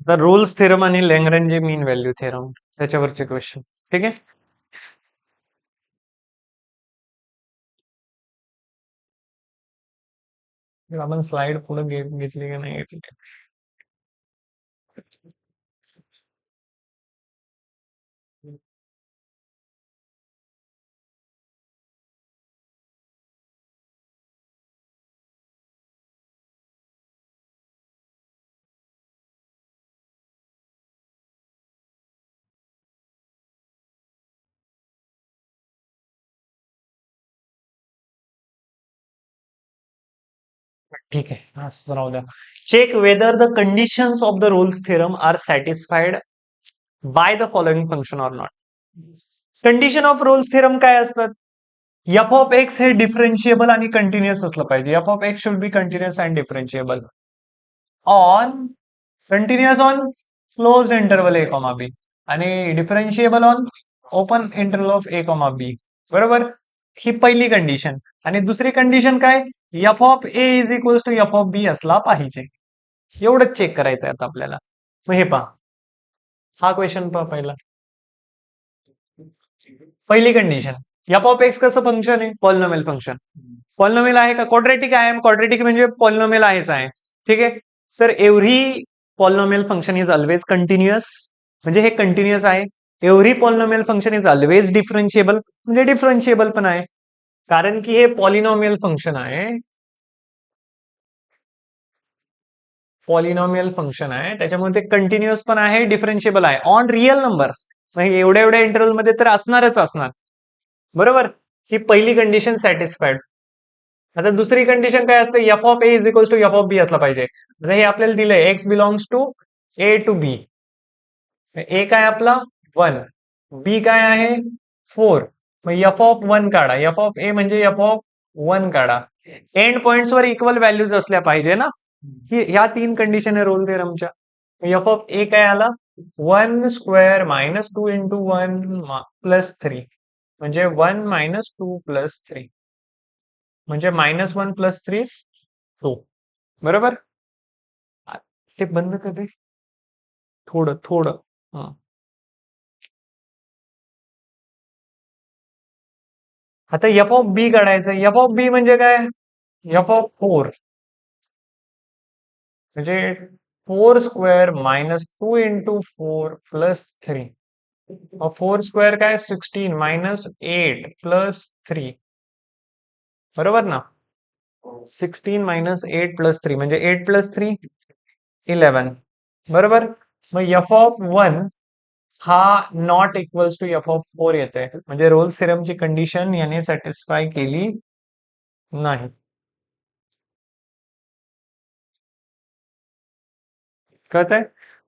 The Rolle's theorem आणि Lagrange mean value theorem त्याच्यावरचे question. ठीक आहे. आपण स्लाइड पुढे घेतली की नाही घेतली. ठीक आहे, असंच राहू द्या. Check whether the conditions of the Rolle's theorem are satisfied by the following function or not. Condition of Rolle's theorem काय असतात? एफ ऑफ एक्स हे डिफरन्शिएबल आणि कंटिन्युअस असलं पाहिजे. F of x should be continuous and differentiable on continuous on closed interval a comma b आणि differentiable on open interval of a comma b. बरोबर, ही पहिली कंडिशन. आणि दुसरी कंडिशन काय? F of a is equal to F of b असला पाहिजे. एवढंच चेक करायचं आहे आता आपल्याला. मग हे पहा, हा क्वेश्चन पहा पहिला. पहिली कंडिशन, एफ ऑफ एक्स कसं फंक्शन आहे? Polynomial function. पॉलिनॉमियल आहे का? क्वाड्रेटिक आहे. क्वाड्रेटिक म्हणजे पॉलिनॉमियल आहेच आहे. ठीक आहे. तर every polynomial function is always continuous, म्हणजे हे कंटिन्युअस आहे. Every polynomial function is always differentiable, म्हणजे डिफरन्शिएबल पण आहे. कारण की हे पॉलिनॉमियल फंक्शन आहे. पॉलिनॉमियल फंक्शन आहे, त्याच्यामुळे ते कंटिन्युअस पण आहे, डिफरन्शिएबल आहे ऑन रिअल नंबर्स. एवढ्या एवढ्या इंटरव्हल मध्ये तर असणारच असणार. बरोबर, ही पहिली कंडिशन सॅटिस्फाईड. आता दुसरी कंडिशन काय असते? F of a is equal to F of b असला पाहिजे. आता हे आपल्याला दिलंय x belongs to a to b. A काय आपला 1, बी काय आहे 4. मग एफ ऑफ 1 काढा. एफ ऑफ ए म्हणजे एफ ऑफ 1 काढा. एंड पॉइंट्सवर इक्वल व्हॅल्यूज असल्या पाहिजे ना. ह्या तीन कंडिशन आहे रोल थेरमच्या. एफ ऑफ ए काय आला? 1 स्क्वेअर मायनस 2 इंटू 1 प्लस 3, म्हणजे 1 मायनस 2 प्लस 3, म्हणजे -1 प्लस 3 2. बरोबर. ते बंद कर रे, थोडं थोडं. हा, आता एफ ऑफ बी काढायचं. एफ ऑफ बी म्हणजे काय? एफ ऑफ 4, म्हणजे 4 square minus 2 into 4 plus 3. 4 square काय? 16 मायनस 8 प्लस 3. बरोबर ना. 16 मायनस 8 प्लस 3 म्हणजे 8 प्लस 3 11. बरोबर. मग एफ ऑफ 1 हा not equals to F of 4 येते, म्हणजे रोल सिरमची कंडिशन याने सॅटिस्फाय केली नाही. कळत आहे?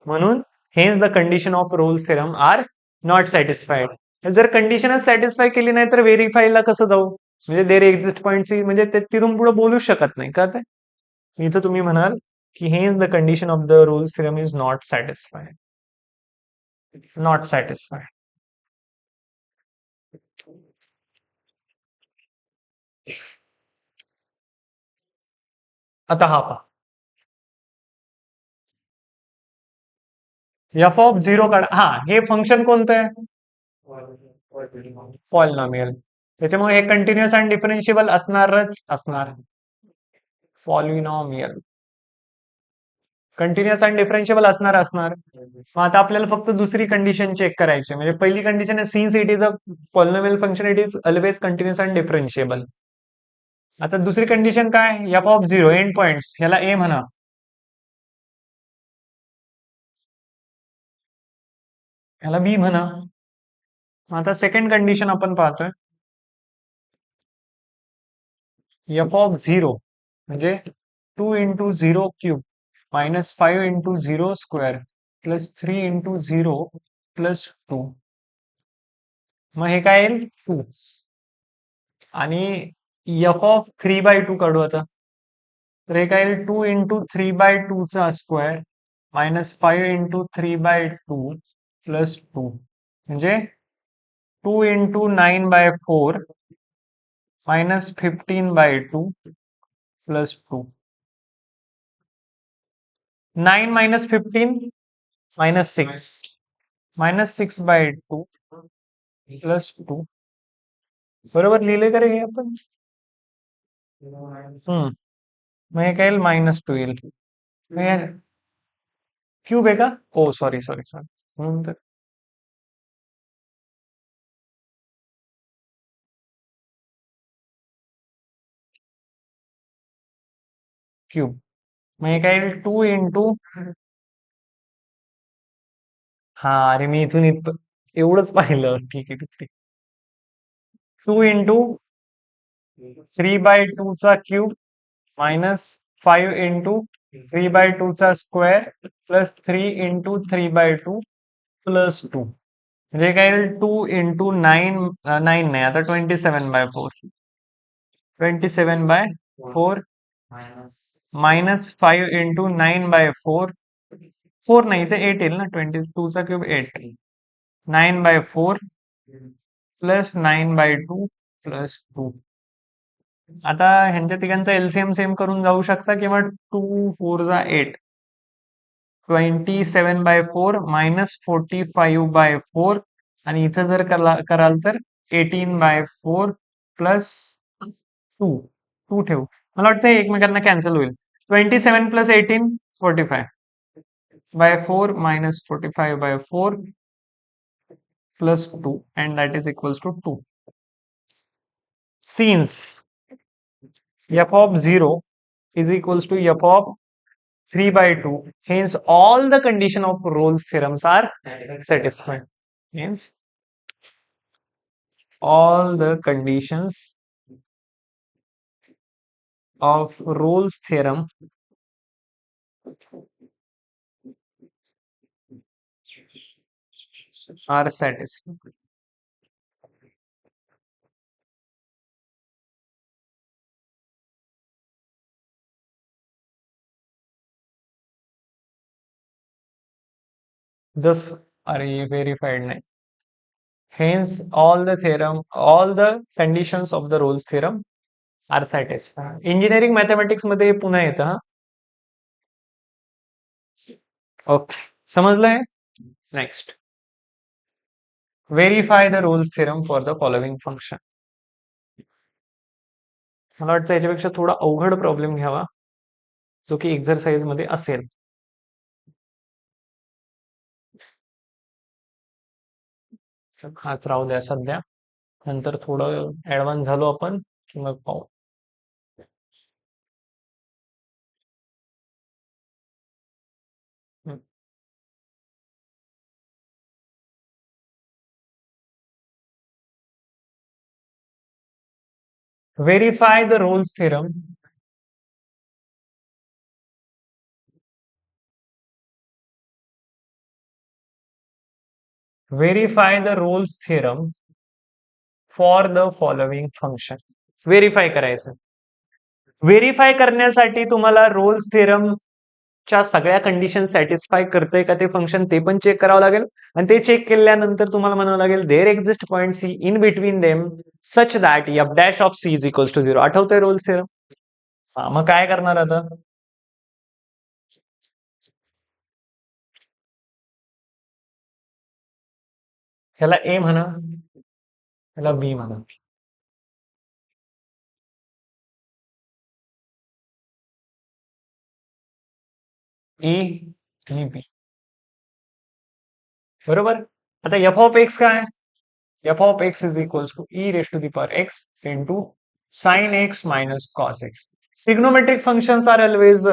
म्हणून has the condition of Rolle theorem are not satisfied. जर कंडिशनच सॅटिस्फाय केली नाही तर व्हेरीफाईला कसं जाऊ? म्हणजे देर एक्झिस्ट पॉईंट म्हणजे ते तिथून पुढे बोलूच शकत नाही. कळत आहे? इथं तुम्ही म्हणाल की has the condition of the Rolle theorem is not satisfied. Not satisfied. आता हा पहा, एफ ऑफ 0 काढा. हा, हे फंक्शन कोणतं आहे? पॉलिनॉमियल. त्याच्यामुळे हे कंटिन्युअस आणि डिफरन्शिएबल असणारच असणार. पॉलिनॉमियल कंटिन्युअस आणि डिफरन्शिएबल असणार. मग आता आपल्याला फक्त दुसरी कंडिशन चेक करायची. म्हणजे पहिली कंडिशन आहे, since it is a polynomial function it is always continuous and differentiable. आता दुसरी कंडिशन काय? एफ ऑफ 0 एंड पॉइंट्स, ह्याला ए म्हणा, ह्याला बी म्हणा. आता सेकंड कंडिशन आपण पाहतोय, एफ ऑफ 0 म्हणजे 2 into 0 cube minus 5 into 0 square plus 3 into 0 plus 2. मग हे काय येईल? 2. आणि एफ ऑफ 3/2 काढू आता. तर हे काय येईल? 2 इंटू 3/2 चा स्क्वेअर मायनस 5 इंटू 3/2 प्लस 2, म्हणजे 2 इंटू 9/4 मायनस 15/2 प्लस 2. 9 मायनस 15 -6/2 +2 बरोबर लिहिले का रे हे आपण? मग हे काय येईल -2 येईल. क्यूब आहे का? ओ सॉरी सॉरी सॉरी म्हणून तर क्यूब. मग हे काय येईल 2 इंटू हा अरे मी इथून एवढंच पाहिलं. ठीक आहे ठीक आहे. 2 इंटू 3/2 चा क्यूब -5 इंटू 3/2 चा स्क्वेअर +3 इंटू 3/2 +2 म्हणजे काय येईल 2 इंटू 9 9 नाही आता 27/4 27/4 -5 इंटू 9/4 4 नाही ते 8 येईल ना 22 चा क्यूब 8 9/4 +9/2 +2 आता ह्यांच्या तिघांचा एलसीएम सेम करून जाऊ शकता किंवा 2 4 जा 8 27/4 -45/4 आणि इथं जर कराल तर 18/4 प्लस 2 2 ठेवू मला वाटतं एकमेकांना कॅन्सल होईल 27 + 18 45/4 -45/4 +2 and that is equals to 2 since f of 0 is equals to f of 3/2 hence all the condition of Rolle's theorems are satisfied hence all the conditions of Rolle's theorem are satisfied. Thus are verified नाही. Hence all the conditions of the Rolle's theorem are satisfied. Engineering mathematics मध्ये हे पुन्हा येतं हा. Okay समजलंय? Next verify the Rolle's theorem for the following function. मला वाटतं याच्यापेक्षा थोडा अवघड प्रॉब्लेम घ्यावा जो की एक्झरसाइज मध्ये असेल. हाच राहू द्या सध्या नंतर थोडं ऍडव्हान्स झालो आपण की मग पाहू. Verify the Rolle's theorem for the following function. Verify करायचं. व्हेरीफाय करण्यासाठी तुम्हाला रोल्स थेरम च्या सगळ्या कंडिशन सॅटिस्फाय करते का ते फंक्शन ते पण चेक करावं लागेल आणि ते चेक केल्यानंतर तुम्हाला म्हणावं लागेल there exist point C in between them such that F dash of C is equals to 0. आठवतंय रोल्स थेरम? मग काय करणार आता? ह्याला ए म्हणा ह्याला बी म्हणा. ए आणि बी बरोबर. आता एफ ऑफ एक्स काय? F of x is equals to e raise to the power x into sine x minus cos x. Trigonometric functions are always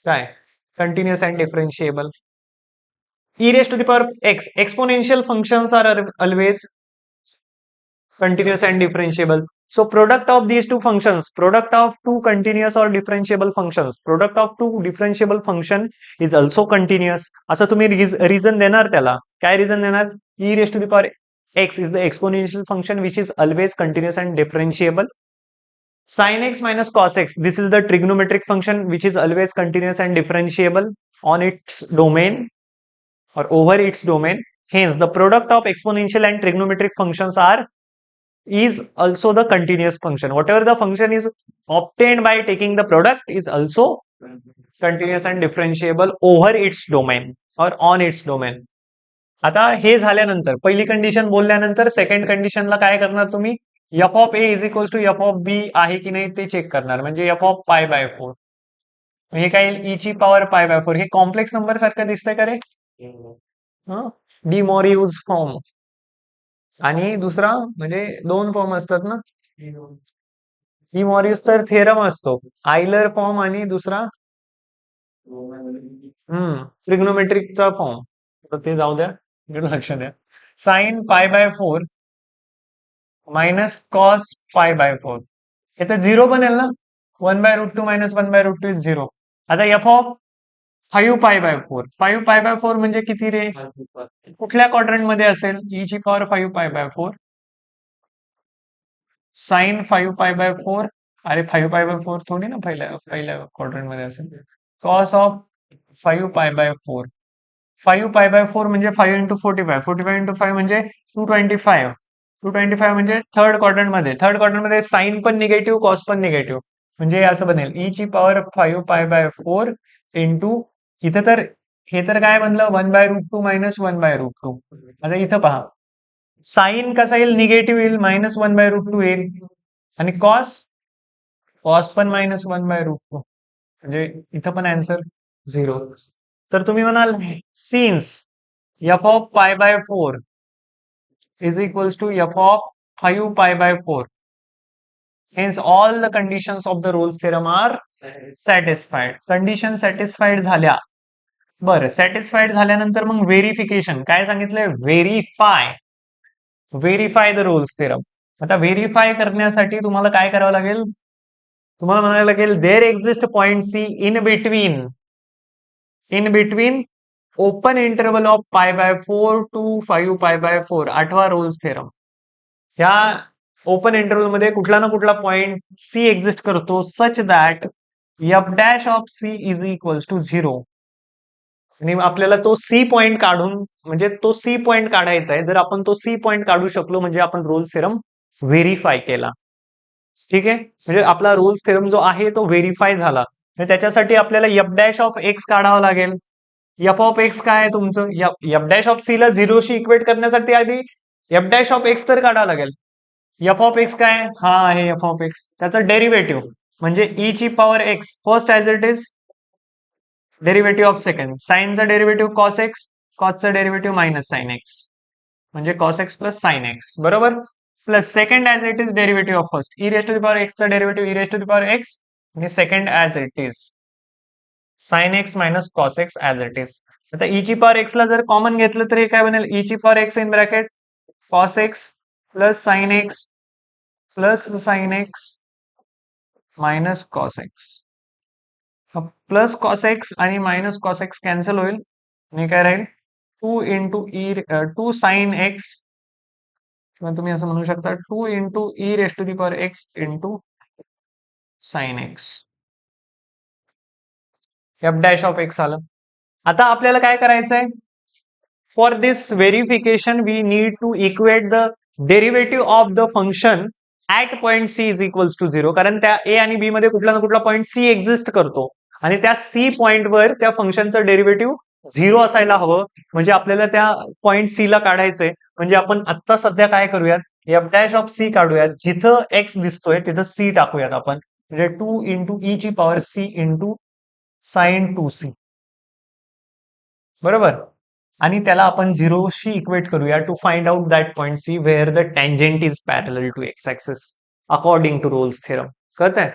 काय continuous and differentiable. e raised to the power x exponential functions are always continuous and differentiable. So product of these two functions, product of two continuous or differentiable functions, product of two differentiable function is also continuous. असं तुम्ही reason देणार त्याला. काय reason देणार? e raised to the power x is the exponential function which is always continuous and differentiable. Sin x minus cos x, this is the trigonometric function which is always continuous and differentiable on its domain or over its domain. Hence, the product of exponential and trigonometric functions is also the continuous function. Whatever the function is obtained by taking the product is also continuous and differentiable over its domain. और on its domain. आता हे झाल्यानंतर पहिली condition बोलल्यानंतर second कंडिशनला काय करणार तुम्ही? F of a is equal to F of b आहे की नाही ते चेक करणार. म्हणजे एफ ऑफ पाय बाय 4. हे काय येईल? ई ची पॉवर पाय बाय 4. हे कॉम्प्लेक्स नंबर सारखं दिसतंय का रे? D मॉरियूज form. आणि दुसरा म्हणजे दोन फॉर्म असतात ना. डी मॉरियूज तर थेरम असतो. आयलर फॉर्म आणि दुसरा ट्रिग्नोमेट्रिकचा फॉर्म. तर ते जाऊ द्या, लक्ष द्या. Sine pi by 4 minus cos pi by 4. हे तर 0 बनेल ना. 1/√2 मायनस 1/√2 इज 0. आता f of 5 pi by 4. 5 pi by 4 म्हणजे किती रे? कुठल्या क्वाड्रंट मध्ये असेल? ई ची power 5 pi by 4 sign 5 pi by 4. अरे 5 पाय बाय 4 थोडी ना पहिल्या क्वाड्रंट मध्ये असेल. Cos of 5 pi by 4. 5 pi by 4 म्हणजे 5 इंटू 45. 45 इंटू 5 म्हणजे 225. 225 म्हणजे थर्ड क्वाड्रंट मध्ये. थर्ड क्वाड्रंट मध्ये साइन पण निगेटिव्ह, कॉस पण निगेटिव्ह. म्हणजे असं बनेल ई ची पॉवर 5 पाय बाय 4 इंटू इथं तर हे तर काय बनलं? 1/√2 मायनस 1/√2. आता इथं पहा, साइन कसा येईल? निगेटिव्ह येईल, मायनस 1/√2 येईल. आणि कॉस कॉस पण मायनस 1/√2. म्हणजे इथं पण आन्सर 0. तर तुम्ही म्हणाल since F of pi by 4 is equals to f of 5 pi by 4. Hence all the conditions of the Rolle's theorem are satisfied. Condition satisfied झाल्या. बरं, सॅटिस्फाईड झाल्यानंतर मग व्हेरिफिकेशन काय सांगितलंय? Verify the Rolle's theorem. आता व्हेरीफाय करण्यासाठी तुम्हाला काय करावं लागेल? तुम्हाला म्हणायला लागेल there exist point C in between open interval of pi by 4 to 5 pi by 4. आठवा रोल्स थेरम. ह्या ओपन इंटरवल मध्ये कुठला ना कुठला पॉइंट सी एक्झिस्ट करतो such that F dash of C is equals to 0. आणि आपल्याला तो सी पॉइंट काढून म्हणजे तो सी पॉइंट काढायचा आहे. जर आपण तो सी पॉइंट काढू शकलो म्हणजे आपण रोल्स थेरम व्हेरीफाय केला. ठीक आहे, म्हणजे आपला रोल्स थेरम जो आहे तो व्हेरीफाय झाला. त्याच्यासाठी आपल्याला एफ डॅश ऑफ एक्स काढावं लागेल. एफ ऑफ एक्स काय आहे तुमचं? एफ डॅश ऑफ सी ला 0शी इक्वेट करण्यासाठी आधी एफ डॅश ऑफ एक्स तर काढावं लागेल. एफ ऑफ एक्स काय? हा आहे एफ ऑफ एक्स. त्याचं डेरिव्हेटिव्ह म्हणजे ई ची power x first as it is, derivative of second. साइनचा डेरिव्हेटिव्ह कॉस एक्स, कॉसचा डेरिव्हेटिव्ह मायनस साइन एक्स. म्हणजे cos x plus sine x. बरोबर. Plus second as it is derivative of first. E raise to the power एक्सचा derivative e raise to the power x आणि second as it is sine x minus cos x as it is. आता E ची power x ला जर common घेतलं तर हे काय बनेल? ई ची power x in bracket cos x plus sine x plus sine x minus cos x. Plus cos x आणि मायनस कॉस एक्स कॅन्सल होईल आणि काय राहील? 2 साइन एक्स किंवा तुम्ही असं म्हणू शकता 2 into E raise to the power x into sine X. F dash of X आलं. आता आपल्याला काय करायचंय? For this verification we need to equate the derivative of the function at point C is equals to 0. कारण त्या ए आणि बी मध्ये कुठला ना कुठला पॉइंट सी एक्झिस्ट करतो आणि त्या सी पॉइंटवर त्या फंक्शनचं डेरिव्हेटिव्ह 0 असायला हवं. म्हणजे आपल्याला त्या पॉइंट सी ला काढायचंय. म्हणजे आपण आता सध्या काय करूयात? एफ डॅश ऑफ सी काढूयात. जिथं एक्स दिसतोय तिथं सी टाकूयात आपण. म्हणजे 2 इंटू ई ची power c into sine 2c. बरोबर. आणि त्याला आपण 0शी इक्वेट करूया to find out that point c where the tangent is parallel to x axis according to Rolle's theorem. कळतंय?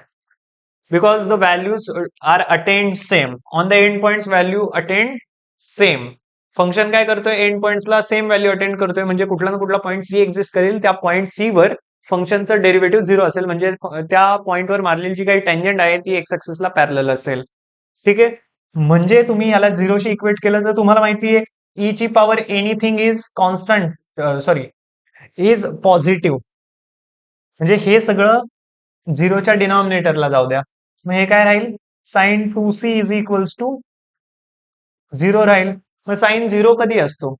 Because the values are attained same on the end points. Value attained same. Function काय करतोय? End पॉइंट्सला same value attained करतोय. म्हणजे कुठला ना कुठला point C exist करेल. त्या पॉइंट सी वर फंक्शनचं डेरिव्हेटिव्ह 0 असेल. म्हणजे त्या पॉइंटवर मारलेली जी काही टँजेंट आहे ती एक्स ऍक्सिसला पॅरलल असेल. ठीक आहे. म्हणजे तुम्ही याला 0शी इक्वेट केलं तर तुम्हाला माहितीये ई ची power anything is constant sorry is positive. म्हणजे हे सगळं 0च्या डिनॉमिनेटरला जाऊ द्या. मग हे काय राहील? Sign 2c is equals to 0 राहील. मग साइन 0 कधी असतो?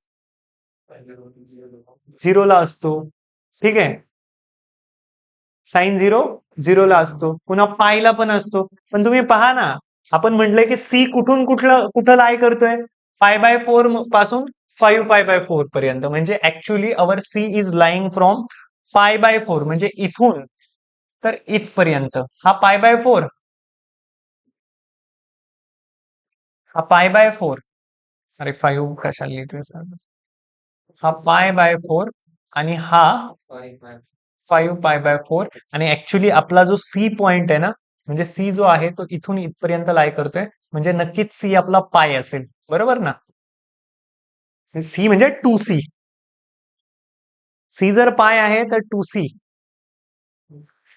0 ला असतो. ठीक आहे. साइन 0 ला असतो. पुन्हा पाय ला पण असतो. पण तुम्ही पहा ना, आपण म्हटलंय की सी कुठून कुठं लाय करतोय? π/4 पासून 5π/4 पर्यंत, म्हणजे actually our c is lying from π/4 म्हणजे इथून तर इथपर्यंत. हा π/4, हा π/4, अरे 5 कशाला लिहितोय सर? हा π/4 आणि हा 5π/4, आणि ऍक्च्युली आपला जो सी पॉइंट आहे ना, म्हणजे सी जो आहे तो इथून इथपर्यंत लाय करतोय, म्हणजे नक्कीच सी आपला पाय असेल, बरोबर ना? सी म्हणजे 2c. सी जर पाय आहे तर 2c.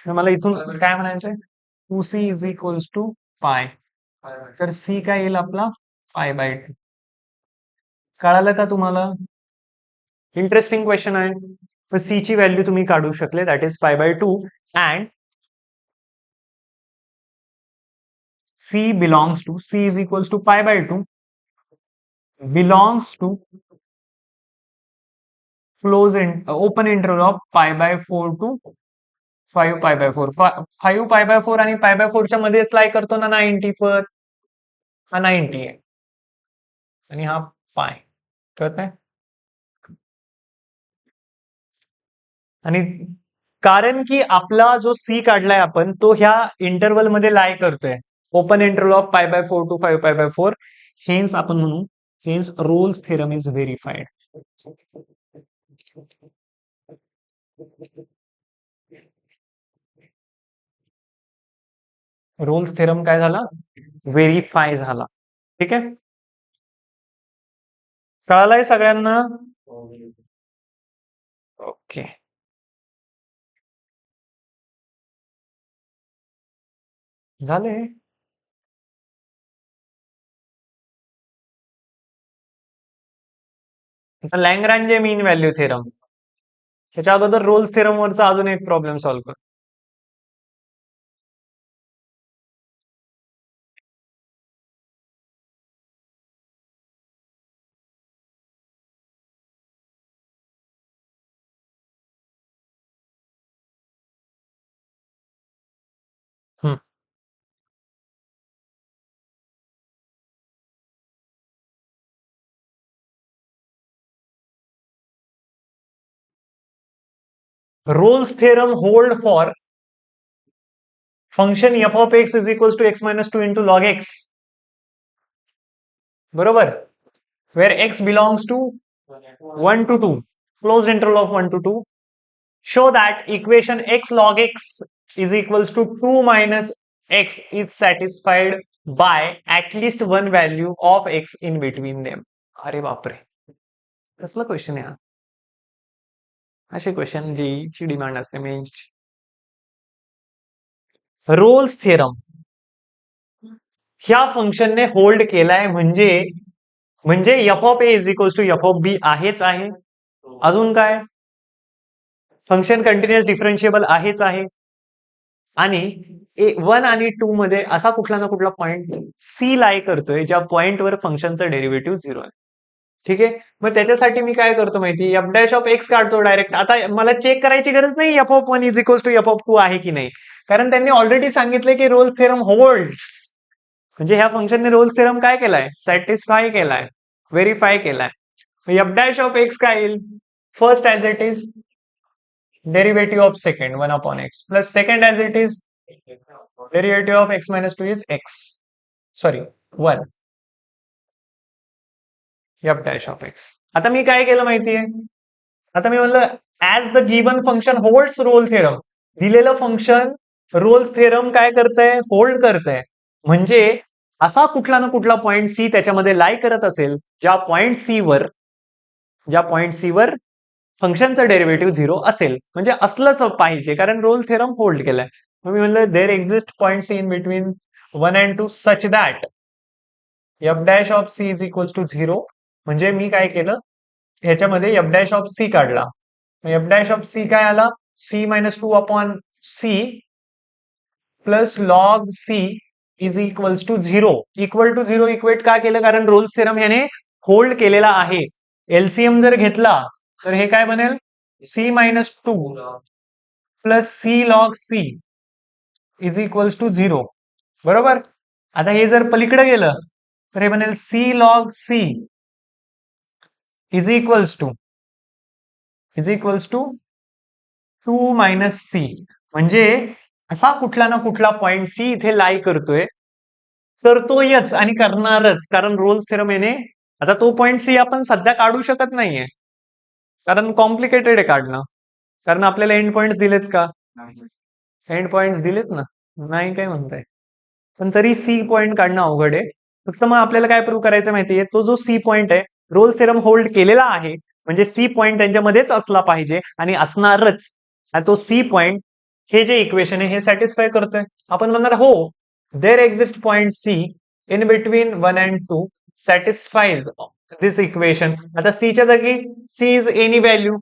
मला इथून काय म्हणायचंय? 2c इज इक्वल्स टू पाय. तर सी काय येईल आपला? π/2. कळालं का तुम्हाला? इंटरेस्टिंग क्वेश्चन आहे. तर सी ची व्हॅल्यू तुम्ही काढू शकले, that is π/2, and C belongs to, C is equals to π/2 belongs to open interval of π/4 to 5π/4. 5π/4 आणि π/4 च्या मध्ये स्लाय करतो ना 90 पर, हा 90 आहे आणि हा पाय, कळत आहे? आणि कारण की आपला जो सी काढलाय आपण, तो ह्या इंटरवल मध्ये लाय करतोय, open interval of π/4 to 5π/4. Hence आपण म्हणू, hence Rolle's theorem is verified. Rolle's theorem काय झाला? व्हेरीफाय झाला. ठीक आहे, कळालंय सगळ्यांना? ओके. झाले. आता लॅंग्रॅन्जे मीन व्हॅल्यू थेरम, त्याच्या अगोदर रोल्स थेरम वरचा अजून एक प्रॉब्लेम सॉल्व्ह कर. Rolle's theorem hold for function f of x is equals to x-2 into log x, बरोबर, where x belongs to 1 to 2, closed interval of 1 to 2. Show that equation x log x is equals to 2 minus x is satisfied by at least one value of x in between them. अरे बापरे, कसला question आहे हा? असे question ची demand असते मेन्सची. Rolls theorem ह्या फंक्शनने hold केलाय, म्हणजे f of a is equals to F of b आहेच आहे. अजून काय? फंक्शन कंटिन्युअस डिफरन्शिएबल आहेच आहे. आणि 1 आणि 2 मध्ये असा कुठला ना कुठला पॉइंट सी लाय करतोय, ज्या पॉइंटवर फंक्शनचं डेरिव्हेटिव्ह 0 आहे. ठीक आहे, मग त्याच्यासाठी मी काय करतो माहिती, एफ डॅश ऑफ एक्स काढतो डायरेक्ट. आता मला चेक करायची गरज नाही F of 1 is equals to F of 2 आहे की नाही, कारण त्यांनी ऑलरेडी सांगितले की रोल्स थेरम होल्ड्स. म्हणजे ह्या फंक्शनने रोल्स थेरम काय केलाय? सॅटिस्फाय केलाय, व्हेरीफाय केलाय. एफ डॅश ऑफ एक्स काय येईल? First as it is derivative of second 1 upon X, plus second as it is derivative of x-2 is X, sorry 1, F dash of X. आता मी काय केलं माहितीये, आता मी म्हणलं as the given function holds Rolle theorem, दिलेलं function Rolle's theorem काय करतंय? होल्ड करतंय. म्हणजे असा कुठला ना कुठला पॉइंट सी त्याच्यामध्ये लाय करत असेल, ज्या पॉइंट सी वर फंक्शनचं डेरिव्हेटिव्ह 0 असेल, म्हणजे असलंच पाहिजे, कारण रोल थेरम होल्ड केलाय. मग मी म्हणलं there exist point in between 1 and 2 such that F dash of C is equals to 0. म्हणजे मी काय केलं, ह्याच्यामध्ये एफ डॅश ऑफ सी काढला. एफ डॅश ऑफ सी काय आला? c-2 upon c plus log C is equals to 0. Equal to 0 equate का केलं? कारण रोल्स थेरम ह्याने होल्ड केलेला आहे. एलसीएम जर घेतला तर हे काय बनेल? c-2 plus C log C is equals to 0, बरोबर. आता हे जर पलीकडे गेलं तर हे बनेल C log C is equals to 2 minus C. म्हणजे असा कुठला ना कुठला पॉइंट सी इथे लाई करतोयच आणि करणारच, कारण रोल्स थेरम येणे. आता तो पॉइंट सी आपण सध्या काढू शकत नाहीये, कारण कॉम्प्लिकेटेड आहे काढणं. कारण आपल्याला एंड पॉइंट्स दिलेत का? एंड पॉइंट्स दिलेत ना, नाही काय म्हणताय. पण तरी सी पॉइंट काढणं अवघड आहे. फक्त मग आपल्याला काय प्रूव्ह करायचं माहितीये, तो जो सी पॉइंट आहे रोल्स थेरम होल्ड केलेला आहे, म्हणजे सी पॉइंट त्यांच्यामध्येच असला पाहिजे आणि असणारच. आणि तो सी पॉइंट हे जे इक्वेशन आहे हे सॅटिस्फाय करतोय. आपण म्हणणार हो, there exist point C in between 1 and 2 satisfies this equation. आता सी च्या जागी c is any value,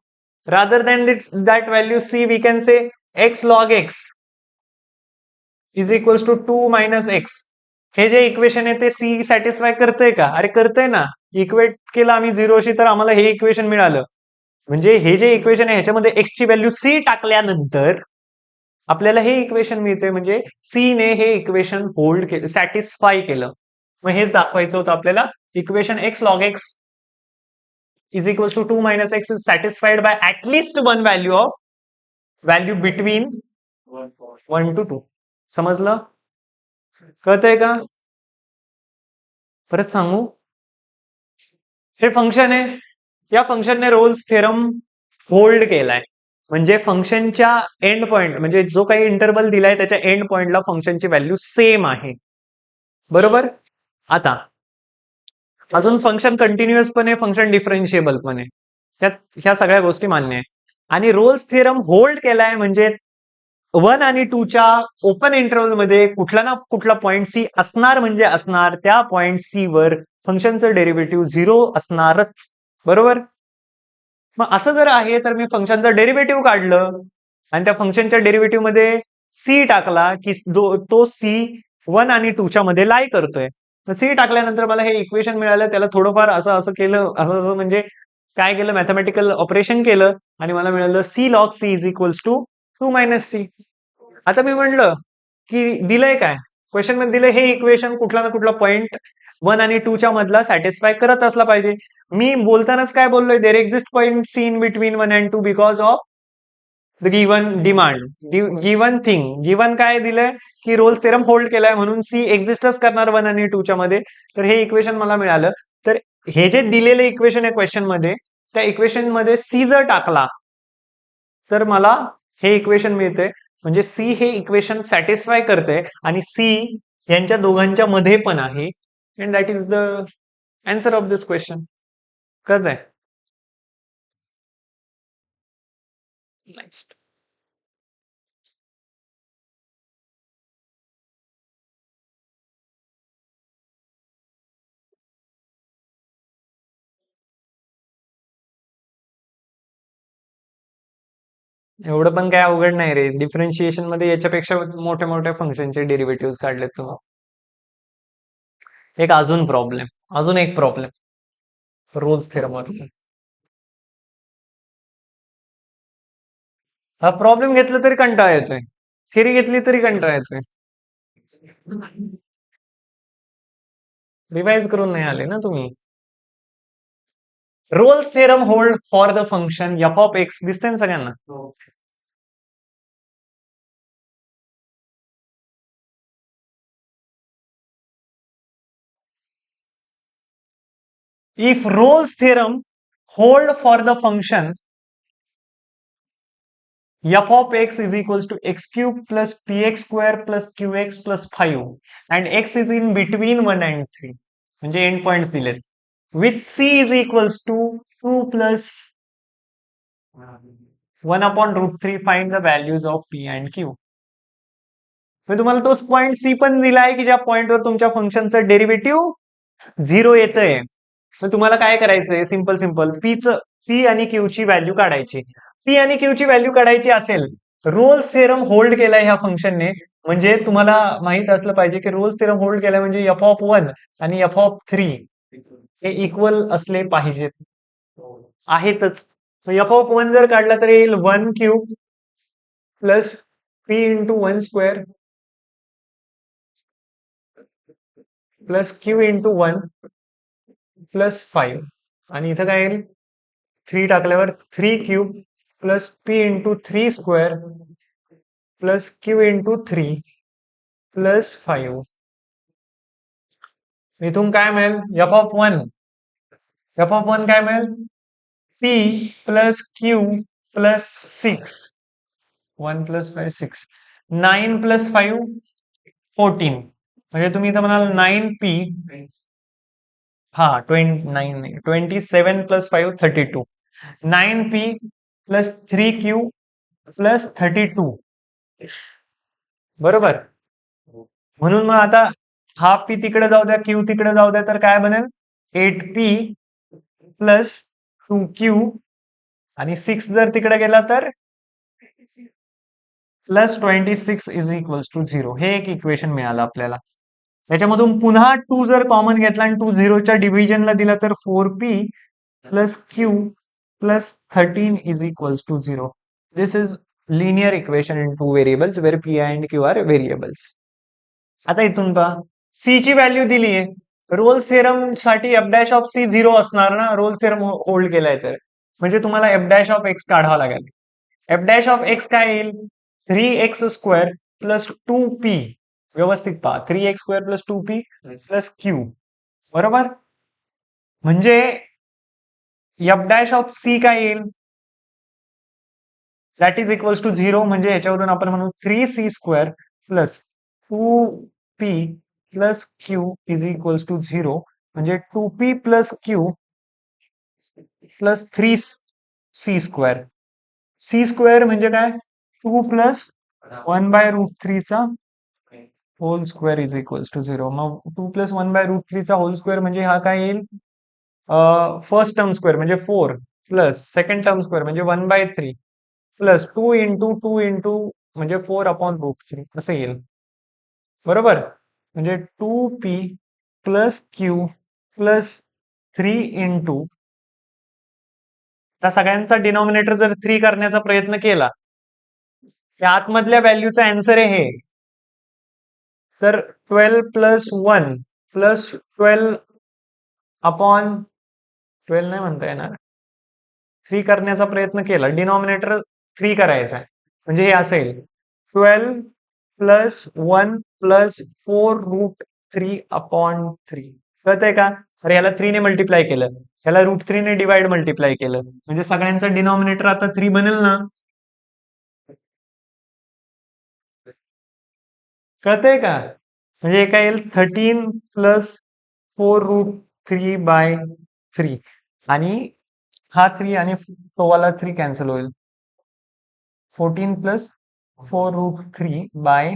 rather than that value c we can say x log x is equals to 2 minus x. हे जे equation आहे ते C satisfy करतंय का? अरे करतंय ना. इक्वेट केलं आम्ही झिरोशी तर आम्हाला हे इक्वेशन मिळालं. म्हणजे हे जे इक्वेशन आहे ह्याच्यामध्ये एक्स ची व्हॅल्यू सी टाकल्यानंतर आपल्याला हे इक्वेशन मिळते. म्हणजे सी ने हे इक्वेशन होल्ड केलं, सॅटिस्फाय केलं. मग हेच दाखवायचं होतं आपल्याला. Equation X log x is equals to 2 minus X is satisfied by at least one value between 1 to 2. समजलं? कळतंय का? परत सांगू. हे फंक्शन आहे, या फंक्शनने रोल्स थेरम होल्ड केलाय. म्हणजे फंक्शनच्या एंड पॉइंट, म्हणजे जो काही इंटरवल दिलाय त्याच्या एंड पॉइंटला फंक्शनची व्हॅल्यू सेम आहे. बरोबर. आता अजून फंक्शन कंटिन्युअस पण आहे, फंक्शन डिफरन्शिएबल पण आहे. त्यात ह्या सगळ्या गोष्टी मान्य आहे. आणि रोल्स थेरम होल्ड केलाय म्हणजे 1 आणि 2 च्या ओपन इंटरव्हल मध्ये कुठला ना कुठला पॉइंट सी असणार, म्हणजे असणार. त्या पॉइंट सी वर फंक्शनचं डेरिव्हेटिव्ह 0 असणारच. बरोबर. मग असं जर आहे तर मी फंक्शनचं डेरिव्हेटिव्ह काढलं आणि त्या फंक्शनच्या डेरिव्हेटिव्ह मध्ये सी टाकला की तो सी 1 आणि 2 च्या मध्ये लाई करतोय. सी टाकल्यानंतर मला हे इक्वेशन मिळालं. त्याला थोडंफार असं असं केलं, असं म्हणजे काय केलं, मॅथमॅटिकल ऑपरेशन केलं आणि मला मिळालं C log C is equals to 2 minus C. आता मी म्हणलं की दिलंय काय, क्वेश्चन मध्ये दिलंय हे इक्वेशन कुठला ना कुठला पॉइंट 1 आणि 2 च्या मधला सॅटिस्फाय करत असला पाहिजे. मी बोलतानाच काय बोललोय, there exist point C in between 1 and 2 because of the given demand, given thing. Given काय दिलंय की रोल्स थेरम होल्ड केलाय म्हणून सी एक्झिस्टच करणार 1 आणि 2 च्या मध्ये. तर हे इक्वेशन मला मिळालं. तर हे जे दिलेले इक्वेशन आहे क्वेश्चन मध्ये, त्या इक्वेशन मध्ये सी जर टाकला तर मला हे इक्वेशन मिळते. म्हणजे सी हे इक्वेशन सॅटिस्फाय करते आणि सी यांच्या दोघांच्या मध्ये पण आहे. And that is the answer of this question. कळत आहे? नेक्स्ट. एवढं पण काय अवघड नाही रे. डिफरन्शिएशन मध्ये याच्यापेक्षा मोठ्या मोठ्या फंक्शनचे डेरिव्हेटिव्ह काढलेत तुम्हाला. अजून एक प्रॉब्लेम रोल्स थेरम. हा प्रॉब्लेम घेतला तरी कंटाळा येतोय, थिअरी घेतली तरी कंटाळा येतोय. रिवाइज करून नाही आले ना तुम्ही. Rolls theorem hold for the function f of x. दिसतंय ना सगळ्यांना? If Rolle's theorem hold for the function f of x is equals to x cube plus px square plus qx plus 5 and x is in between 1 and 3, म्हणजे end points दिलेत, with c is equals to 2 plus 1 upon root 3 find the values of p and q. मी तुम्हाला तोच point C पण दिलाय की ज्या पॉइंटवर तुमच्या फंक्शनचं derivative 0 येतंय. मग तुम्हाला काय करायचंय, सिंपल पी आणि क्यू ची व्हॅल्यू काढायची. पी आणि क्यू ची व्हॅल्यू काढायची असेल, रोल्स थेरम होल्ड केलाय ह्या फंक्शनने. म्हणजे तुम्हाला माहित असलं पाहिजे की रोल्स थेरम होल्ड केलाय म्हणजे एफ ऑफ 1 आणि एफ ऑफ 3 हे इक्वल असले पाहिजेत. आहेतच. एफ ऑफ 1 जर काढला तर येईल 1 cube plus P into 1 square plus Q into 1 plus 5 आणि इथं काय येईल 3 टाकल्यावर 3 cube plus P into 3 square plus Q into 3 plus 5. इथून काय मिळेल? एफ ऑफ वन काय मिळेल? P plus Q plus 6. 1 plus 5 6. 9 plus 5 14. म्हणजे तुम्ही इथं म्हणाल 9p. हा 27 plus 5 32. 9p plus 3q plus 32. बरोबर. म्हणून मग आता हा पी तिकडे जाऊ द्या, क्यू तिकडे जाऊ द्या, तर काय बनेल? 8p प्लस 2q आणि 6 जर तिकडे गेला तर प्लस 26 इज इक्वल्स टू 0. हे एक इक्वेशन मिळालं आपल्याला. त्याच्यामधून पुन्हा 2 जर कॉमन घेतला आणि 2 झिरोच्या डिव्हिजनला दिला तर 4p plus Q plus 13 is equals to 0. This is linear equation in two variables where P and Q are variables. आता इथून पहा, सी ची व्हॅल्यू दिली आहे. रोल्स थेरम साठी एफ डॅश ऑफ सी 0 असणार ना, रोल्स थेरम होल्ड केलाय तर. म्हणजे तुम्हाला एफ डॅश ऑफ एक्स काढावा लागेल. एफ डॅश ऑफ एक्स काय येईल? 3x square plus 2p. व्यवस्थित पहा, 3x square plus 2p plus Q. बरोबर. म्हणजे एफ डॅश ऑफ सी काय येईल? That is equals to 0. म्हणजे याच्यावरून आपण म्हणू 3c square plus 2p plus Q is equals to 0. म्हणजे 2p plus Q plus 3c square. C square म्हणजे काय? 2 प्लस 1 बाय रूट 3 चा whole square is equals to 0. मग 2 प्लस 1 बाय रूट 3 चा होल स्क्वेअर म्हणजे हा काय येईल? फर्स्ट टर्म स्क्वेअर म्हणजे 4 प्लस सेकंड टर्म स्क्वेअर म्हणजे 1 बाय 3 प्लस 2 इंटू म्हणजे 4 अपॉन रूट 3 असं येईल. बरोबर. म्हणजे 2p plus Q plus 3 into, त्या सगळ्यांचा डिनॉमिनेटर जर 3 करण्याचा प्रयत्न केला, त्या आतमधल्या व्हॅल्यूचा आन्सर आहे हे. तर 12 प्लस 1 प्लस 12 अपॉन 12 नाही म्हणता येणार. 3 करण्याचा प्रयत्न केला, डिनॉमिनेटर 3 करायचा आहे, म्हणजे हे असं येईल 12 प्लस 1 प्लस 4 रूट 3 अपॉन 3. कळतंय का? अरे याला 3 ने मल्टिप्लाय केलं, याला रूट 3 ने डिवाइड मल्टिप्लाय केलं, म्हणजे सगळ्यांचा डिनॉमिनेटर आता 3 बनेल ना. कळतंय का? म्हणजे काय येईल? 13 प्लस 4 रूट 3 बाय 3. आणि हा 3 आणि तो वाला 3 कॅन्सल होईल. 14 plus 4 root 3 by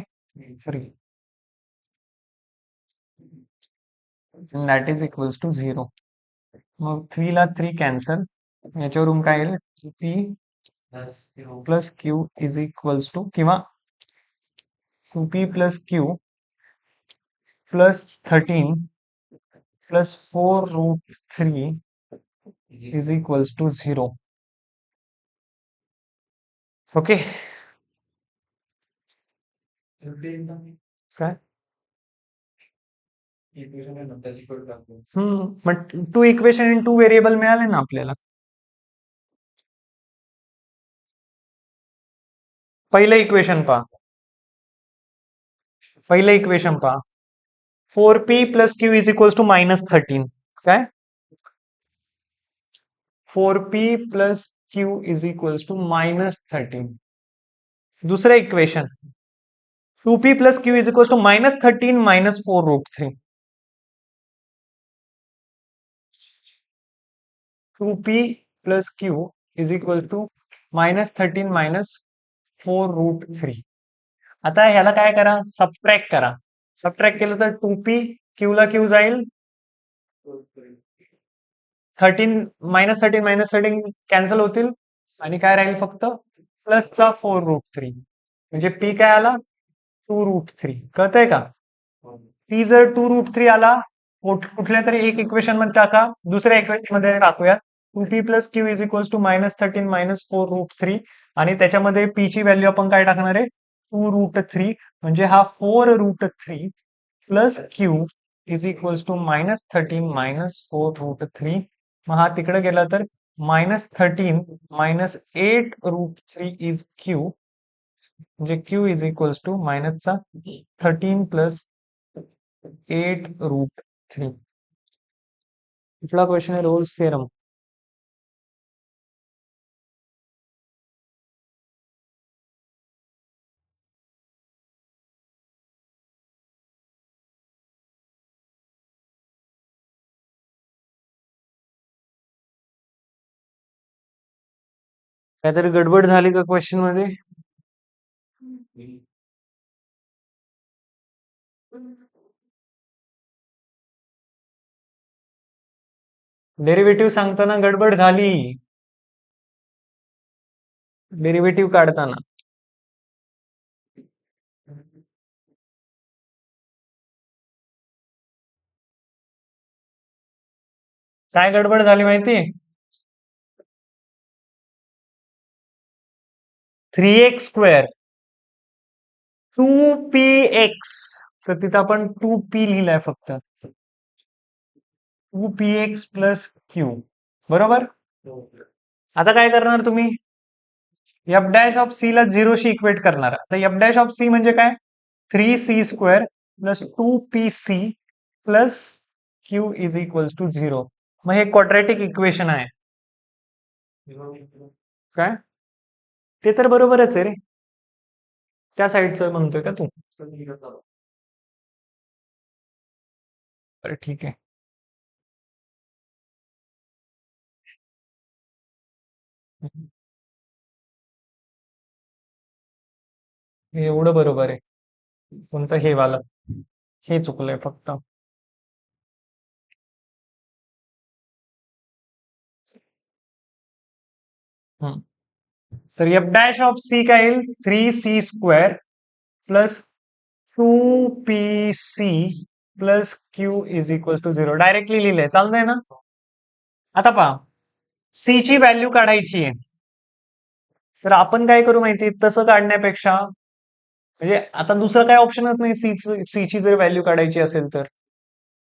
3. That is equals to 0. मग 3 ला 3 कॅन्सल, याच्यावरून काय येईल? P plus Q is equals to, किंवा 2p plus Q plus 13 plus 4 root 3 is equals to 0. Okay. काय? मग 2 इक्वेशन इन 2 व्हेरिएबल मिळाले ना आपल्याला. पहिलं इक्वेशन पहा. 4p plus Q is equals to -13. काय? 4p plus Q is equals to -13. दुसरं equation 2p plus Q is equals to -13 minus 4 root 3. 2p plus Q is equal to -13 minus 4 root 3. आता ह्याला काय करा? सबट्रॅक्ट करा. Subtract केलं तर 2p, Q ला क्यू जाईल, 13 मायनस 13 कॅन्सल होतील, आणि काय राहील? फक्त प्लसचा 4 रूट 3. म्हणजे पी काय आला? 2 रूट 3. कळतंय का? पी जर 2 रूट 3 आला, कुठल्या तरी एक इक्वेशन मध्ये टाका, दुसऱ्या इक्वेशन मध्ये टाकूया 2p plus Q is equals to -13 minus 4 root 3. आणि त्याच्यामध्ये पी ची व्हॅल्यू आपण काय टाकणार आहे? 2 रूट 3. म्हणजे हा 4 root 3 plus Q is equals to -13 minus 4 root 3. मग हा तिकडे गेला तर -13 -8√3 इज क्यू, म्हणजे क्यू इज इक्वल्स टू मायनसचा 13 प्लस 8√3. कुठला क्वेश्चन आहे? Rolle's theorem. काहीतरी गडबड झाली का क्वेश्चन मध्ये? डेरिव्हेटिव्ह सांगताना गडबड झाली. डेरिव्हेटिव्ह काढताना. काय गडबड झाली माहिती? 3x² 2px, तर तिथं आपण 2p लिहिलाय फक्त. 2px प्लस क्यू, बरोबर. आता काय करणार तुम्ही? एफ डॅश ऑफ सी ला 0शी इक्वेट करणार. आता एफ डॅश ऑफ सी म्हणजे काय? 3c² plus 2pc plus Q is equals to 0. मग हे क्वाड्रॅटिक इक्वेशन आहे. काय? ते तर बरोबरच आहे रे. त्या साईडचं म्हणतोय का तू? अरे ठीक आहे. हे एवढं बरोबर आहे. कोणतं हे वाला? हे चुकलंय फक्त. हम्म. तर एफ डॅश ऑफ सी काय येईल? 3c² plus 2pc plus Q is equal to 0. Directly लिहिलंय, चालतंय ना? आता पहा, सी ची व्हॅल्यू काढायची आहे. तर आपण काय करू माहिती? तसं काढण्यापेक्षा, म्हणजे आता दुसरं काय ऑप्शनच नाही. सी ची जर व्हॅल्यू काढायची असेल तर,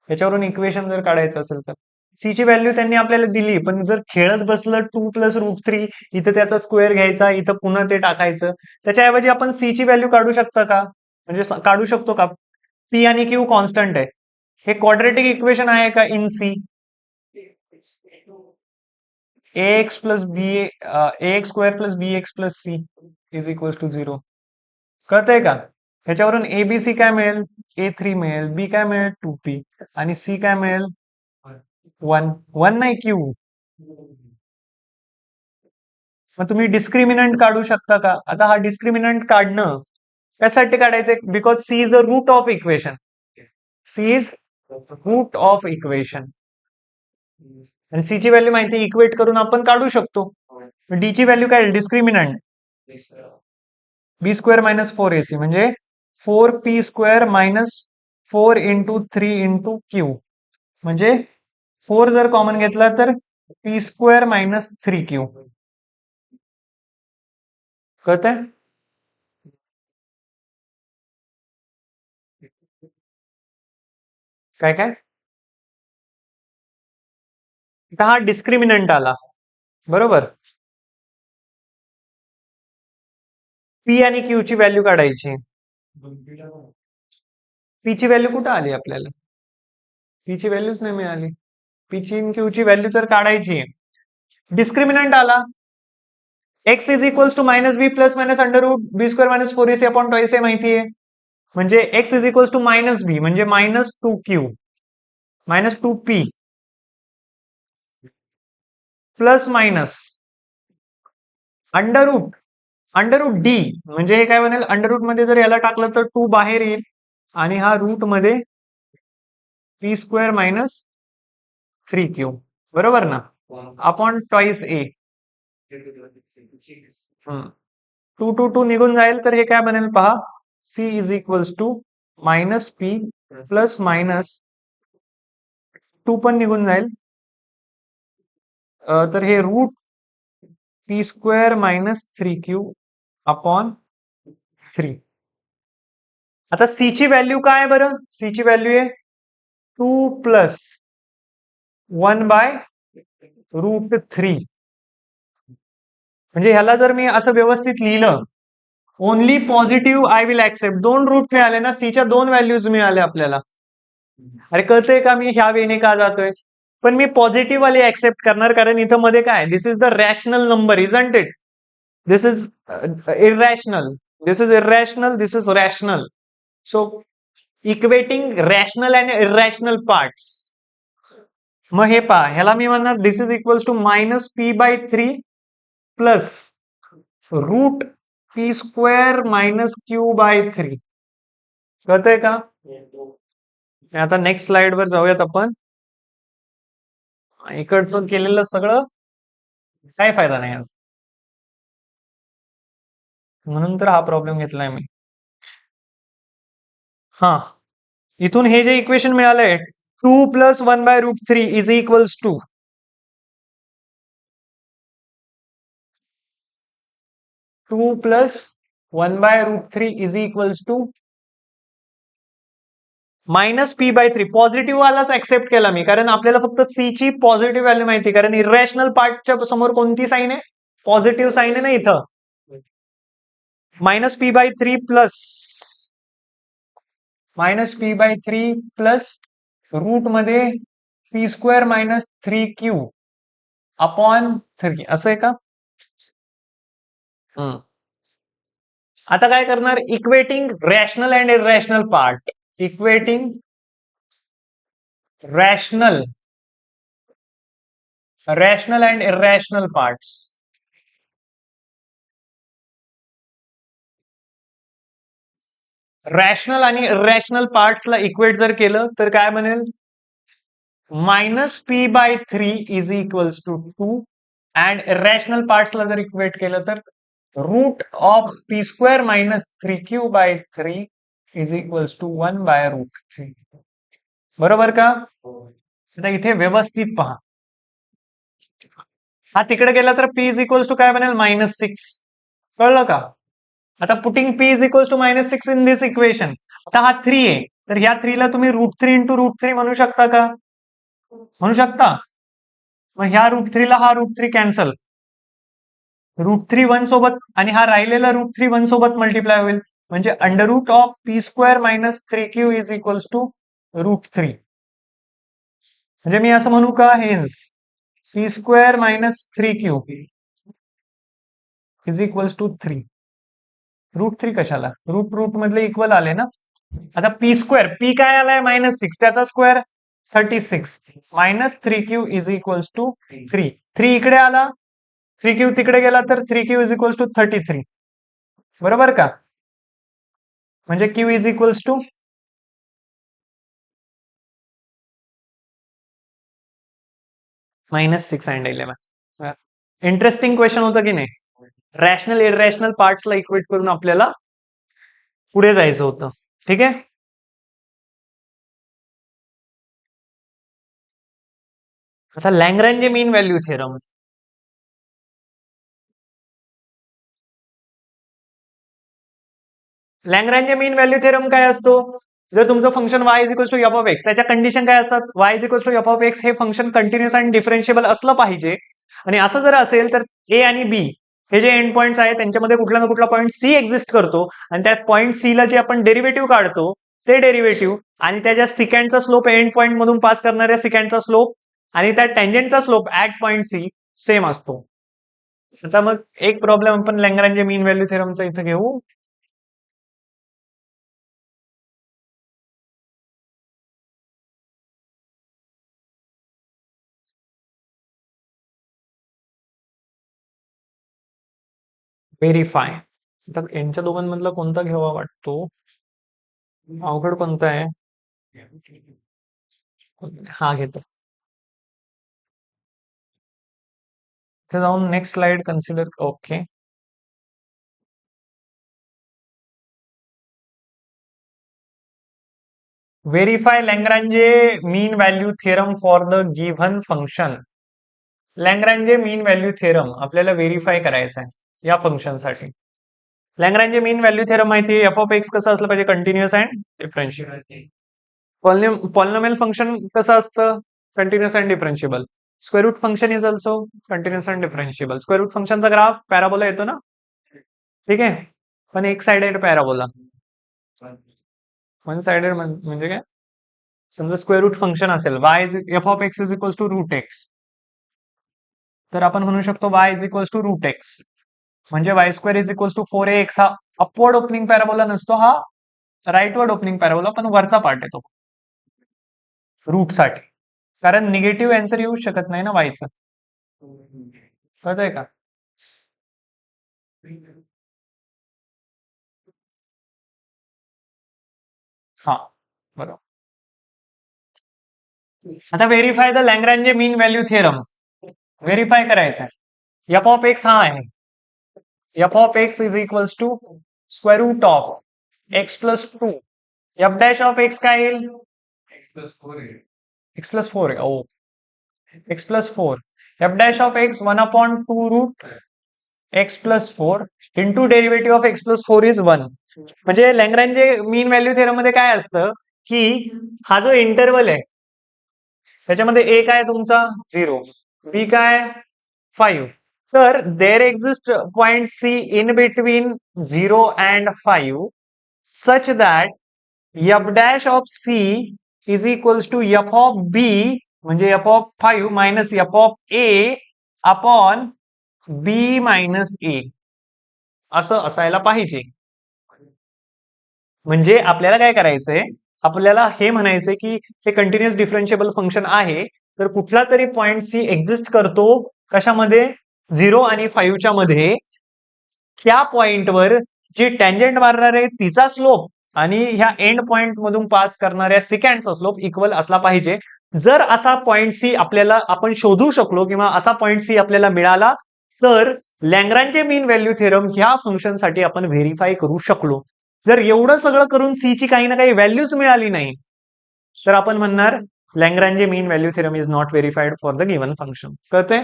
त्याच्यावरून इक्वेशन जर काढायचं असेल तर, सी ची व्हॅल्यू त्यांनी आपल्याला दिली, पण जर खेळत बसलं 2 + √3, इथं त्याचा स्क्वेअर घ्यायचा, इथं पुन्हा ते टाकायचं, त्याच्याऐवजी आपण सी ची व्हॅल्यू काढू शकता का? म्हणजे काढू शकतो का? पी आणि क्यू कॉन्स्टंट आहे. हे क्वाड्रेटिक इक्वेशन आहे का in C? ax plus B ax² plus bx plus C is equal to 0. कळतंय का? ह्याच्यावरून एबीसी काय मिळेल? A3 मिळेल, बी काय मिळेल? 2p, आणि सी काय मिळेल? 1 नाही, क्यू. मग तुम्ही डिस्क्रिमिनंट काढू शकता का? आता हा डिस्क्रिमिनंट काढणं कशासाठी काढायचंय? Because C is a root of equation. C is root of equation. आणि सी ची व्हॅल्यू माहिती, इक्वेट करून आपण काढू शकतो. डी ची व्हॅल्यू काय? डिस्क्रिमिनंट b² - 4ac, म्हणजे 4p² - 4 × 3 × q, म्हणजे 4 जर कॉमन घेतला तर p² - 3q. कळतंय? काय काय? हा डिस्क्रिमिनंट आला, बरोबर. पी आणि क्यू ची व्हॅल्यू काढायची. पी ची व्हॅल्यू कुठं आली आपल्याला? पी ची व्हॅल्यूच नाही मिळाली. पी ची आणि क्यू ची व्हॅल्यू तर काढायची. डिस्क्रिमिनंट आला. x is equals to -b plus minus √b² - 4ac upon twice हे माहिती आहे. म्हणजे x is equals to -b, म्हणजे -2q -2p plus minus √d, म्हणजे हे काय बनेल? अंडर रूट मध्ये जर याला टाकलं तर 2 बाहेर येईल, आणि हा रूट मध्ये p² - 3q, बरोबर ना? Upon twice a. 2 2 2 निघून जाईल, तर हे काय बनेल पहा? c is equals to -p plus minus 2 पण निघून जाईल, तर हे रूट p² - 3q अपॉन 3. आता सी ची व्हॅल्यू काय आहे बरं? सी ची व्हॅल्यू आहे 2 + 1/√3. म्हणजे ह्याला जर मी असं व्यवस्थित लिहिलं, only positive I will accept, 2 root मिळाले ना, सीच्या 2 व्हॅल्यूज मिळाल्या आपल्याला. अरे कळतंय का मी ह्या वेने का जातोय? पण मी पॉझिटिव्ह वाली ऍक्सेप्ट करणार, कारण इथं मध्ये काय, this is the rational number, isn't it? This is irrational, this is irrational, this is rational. So equating rational and irrational parts. मग हे पहा, ह्याला मी म्हणणार this is equals to -p/3 plus root p² - q/3. कळतंय का? आता next slide वर जाऊयात आपण. इकडचं केलेलं सगळं काय फायदा नाही, म्हणून तर हा प्रॉब्लेम घेतलाय मी. हा, इथून हे जे इक्वेशन मिळालंय 2 + 1/√3 is equals to 2 + 1/√3 is equals to -p/3. Positive वालाच ऍक्सेप्ट केला मी, कारण आपल्याला फक्त सी ची पॉझिटिव्ह व्हॅल्यू माहिती, कारण इरॅशनल पार्टच्या समोर कोणती साईन आहे? पॉझिटिव्ह साईन आहे ना इथं. -p/3 plus -p/3 plus route मध्ये p² - 3q अपॉन 3, असं आहे का? आता काय करणार? Equating rational and irrational part. Equating rational and irrational parts. Rational आणि इरॅशनल पार्ट्सला इक्वेट जर केलं तर काय बनेल? -p/3 is equals to 2, and irrational पार्ट्सला जर इक्वेट केलं तर root of p² - 3q/3 is equals to 1/√3. बरोबर का? आता इथे व्यवस्थित पहा, हा तिकडे गेला तर p इज इक्वल्स टू काय बनेल? -6. कळलं का? आता putting p is equals to -6 in this equation. आता हा 3 आहे, तर ह्या 3 ला तुम्ही √3 × √3 म्हणू शकता का? म्हणू शकता. मग ह्या √3 ला हा √3 कॅन्सल, √3 1 सोबत, आणि हा राहिलेला √3 1 सोबत मल्टिप्लाय होईल, म्हणजे under root of p² - 3q is equals to √3. म्हणजे मी असं म्हणू का? Hence p² - 3q is equals to 3. √3 कशाला? रूट मधले इक्वल आले ना. आता p², p काय आलाय? -6, त्याचा square 36 -3q is equals to 3. 3 इकडे आला, 3q तिकडे गेला, तर 3q इज इक्वल्स टू 33. बरोबर का? म्हणजे q is equals to -6 and 11. Interesting question होतं की नाही? रॅशनल इरॅशनल पार्ट्सला इक्वेट करून आपल्याला पुढे जायचं होतं. ठीक आहे. आता Lagrange mean value theorem. Lagrange mean value theorem काय असतो? जर तुमचं function y is equals to f(x), त्याच्या कंडिशन काय असतात? y is equals to f(x) हे फंक्शन कंटिन्युअस आणि डिफरन्शिएबल असलं पाहिजे. आणि असं जर असेल तर a आणि b हे जे एंड पॉइंट्स आहेत त्यांच्यामध्ये कुठला ना कुठला पॉईंट c एक्झिस्ट करतो, आणि त्या पॉईंट c ला जे आपण डेरिव्हेटिव्ह काढतो ते डेरिव्हेटिव्ह, आणि त्याच्या सिकँडचा स्लोप एंड पॉइंट मधून पास करणाऱ्या सिकँडचा स्लोप आणि त्या टँजेंटचा slope at point c same असतो. आता मग एक प्रॉब्लेम आपण लॅग्रेंज मीन व्हॅल्यू थेरमचा इथं घेऊ. व्हेरीफाय. आता यांच्या दोघांमधला कोणता घ्यावा वाटतो? अवघड कोणता आहे? हा घेतो. इथे जाऊन next slide consider. Okay. Verify Lagrange mean value theorem for the given function. Lagrange mean value theorem आपल्याला व्हेरीफाय करायचा आहे या फंक्शन साठी. लॅग्रेंजे मीन व्हॅल्यू थेरम माहिती आहे, f(x) कसं असलं पाहिजे? Continuous and differentiable. Polynomial function कसं असतं? Continuous and differentiable. Square root function is also continuous and differentiable. Square root फंक्शनचा ग्राफ पॅराबोला येतो ना, ठीक आहे, पण एक साइडेड पॅराबोला. वन साइडेड म्हणजे काय, समजा स्क्वेअर रूट फंक्शन असेल y is f of x is equals to root x, तर आपण म्हणू शकतो y is equals to root x, म्हणजे y square is equals to 4ax. हा अपवर्ड ओपनिंग पॅराबोला नसतो, हा राईटवर्ड ओपनिंग पॅराबोला, पण वरचा पार्ट येतो रूट साठी, कारण निगेटिव्ह आन्सर येऊ शकत नाही ना वायचं. कळतंय का? हा बरोबर. आता verify the Lagrange mean value theorem. Verify करायचं आहे. एफ ऑफ एक्स हा आहे, f of x is equals to square root of x plus 2. F dash of x काय येईल? एक्स प्लस 4 आहे. Oh, x plus 4. F dash of x 1/2 root x plus 4 into derivative of x plus 4 is 1. म्हणजे Lagrange mean value theorem मध्ये काय असतं की हा जो इंटरवल आहे त्याच्यामध्ये ए काय तुमचा 0, बी काय 5, तर there exist point C in between 0 and 5 such that F dash of C is equals to F of b, म्हणजे f of 5 minus f of a upon b minus a, असं असायला पाहिजे. म्हणजे आपल्याला काय करायचंय, आपल्याला हे म्हणायचंय की हे कंटिन्युअस डिफरन्शिएबल फंक्शन आहे, तर कुठला तरी पॉइंट सी एक्झिस्ट करतो कशामध्ये, 0 आणि 5च्या मध्ये. त्या पॉइंटवर जी टँजंट मारणार आहे तिचा स्लोप आणि ह्या एंड पॉइंट मधून पास करणाऱ्या सिकँडचा स्लोप इक्वल असला पाहिजे. जर असा पॉइंट सी आपल्याला आपण शोधू शकलो किंवा असा पॉइंट सी आपल्याला मिळाला, तर लॅग्रेंज मीन व्हॅल्यू थिअरम ह्या फंक्शनसाठी आपण व्हेरीफाय करू शकलो. जर एवढं सगळं करून सी ची काही ना काही व्हॅल्यूच मिळाली नाही, तर आपण म्हणणार Lagrange mean value theorem is not verified for the given function. कळतंय?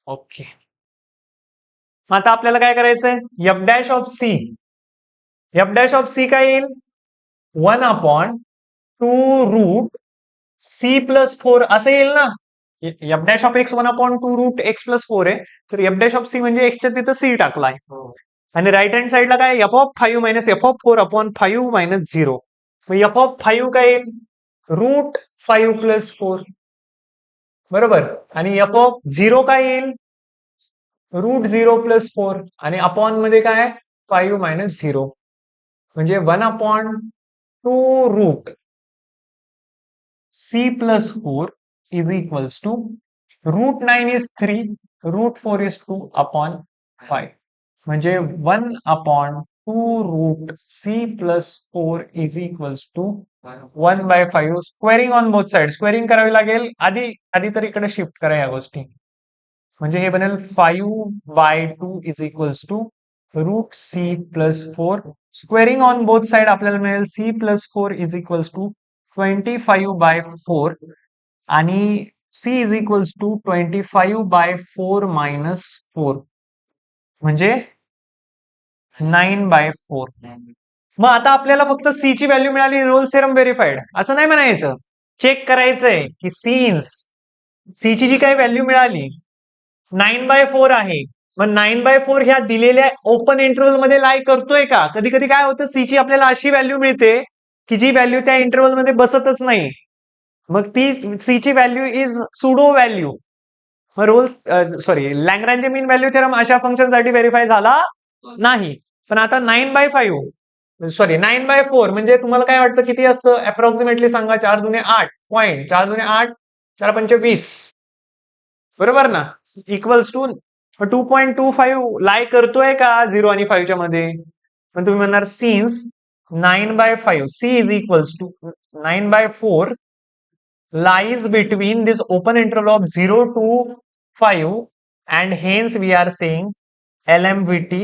ओके. आता आपल्याला काय करायचंय, F dash of C, F dash of C काय येईल, 1/2 रूट सी प्लस 4 असं येईल ना. F dash of x 1/2 root x plus 4 आहे, तर एफ डॅश ऑफ सी म्हणजे एक्सच्या तिथं सी टाकलाय, आणि राईट हँड साइडला काय, f of 5 minus f of 4 upon 5 minus 0. मग एफ ऑफ 5 काय येईल, रूट 5 प्लस 4, बरोबर, आणि एफ ऑफ 0 काय येईल, रूट 0 प्लस 4, आणि अपॉन मध्ये काय 5 मायनस 0, म्हणजे 1/2 root C plus 4 is equals to root 9 is 3, root 4 is 2 upon 5, म्हणजे 1/2 root C plus 4 is equals to 1/5. Squaring on both side, squaring करावी लागेल आधी, तर इकडे शिफ्ट करा या गोष्टी, म्हणजे हे बनेल 5/2 is equals to root C plus 4. Squaring on both side आपल्याला मिळेल C plus 4 is equals to 25/4, आणि C is equals to 25/4 minus 4, म्हणजे 9/4. मग आता आपल्याला फक्त सी ची व्हॅल्यू मिळाली, रोल्स थेरम व्हेरीफाईड असं नाही म्हणायचं, चेक करायचंय की सिन्स सी ची जी काही व्हॅल्यू मिळाली 9/4 आहे, मग 9/4 ह्या दिलेल्या ओपन इंटरव्हल मध्ये लाई करतोय का. कधी कधी काय होतं, सी ची आपल्याला अशी व्हॅल्यू मिळते की जी व्हॅल्यू त्या इंटरव्हल मध्ये बसतच नाही, मग ती सी ची व्हॅल्यू इज सुडो व्हॅल्यू. मग Rolls Lagrange mean value theorem अशा फंक्शन साठी व्हेरीफाय झाला नाही. पण आता 9/4 म्हणजे तुम्हाला काय वाटतं किती असतं, अप्रॉक्सिमेटली सांगा. 4 दुने 8 पॉईंट, 4 दुने 8, 4 पंचे 20, बरोबर ना, इक्वल्स टू 2.25 लाई करतोय का 0 आणि 5च्या मध्ये. पण तुम्ही म्हणणार since 9/5 C is equals to 9/4 lies between this open interval of 0 to 5, and hence we are saying LMVT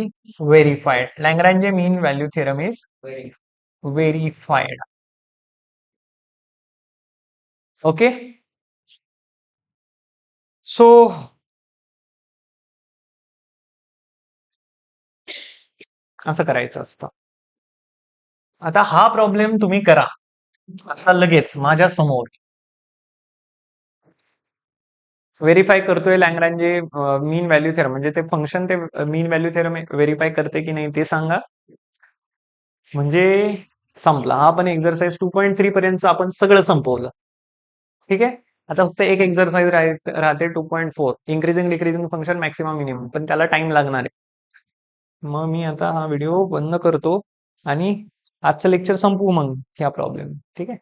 verified. Lagrange mean value theorem is verified. Okay, so असं करायचं असतं. आता हा प्रॉब्लेम तुम्ही करा आता लगेच माझ्या समोर. व्हेरीफाय करतोय लॅग्रांजे मीन व्हॅल्यू थेरम, म्हणजे ते फंक्शन ते मीन व्हॅल्यू थेरम व्हेरीफाय करते की नाही ते सांगा. म्हणजे संपला हा पण एक्झरसाइज 2.3 पर्यंत आपण सगळं संपवलं. ठीक आहे. आता फक्त एक एक्झरसाइज राहते 2.4 increasing decreasing function maximum minimum, पण त्याला टाइम लागणार आहे. मग मी आता हा व्हिडिओ बंद करतो आणि आजचं लेक्चर संपवू मग ह्या प्रॉब्लेम. ठीक आहे.